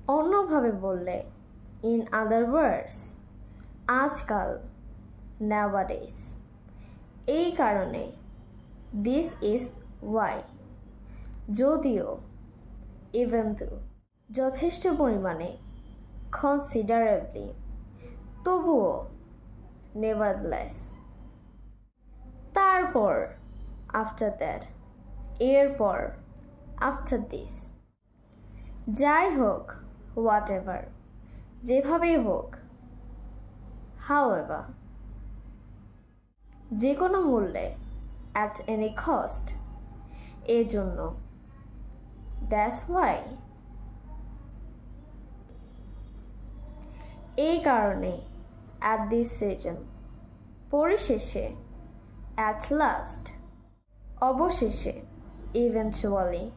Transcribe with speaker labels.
Speaker 1: অন্যভাবে বললে, in other words, আজকাল, nowadays। এই কারণে, this is why। যদিও, even though, যথেষ্ট পরিমাণে, considerably, তবুও, nevertheless। তারপর, after that, এরপর, after this। যাই হোক, whatever, যেভাবেই হোক, however, যে কোনো মূল্যে, at any cost, এজন্য, that's why। এই কারণে, at this season, পরিশেষে, at last, অবশেষে, eventually।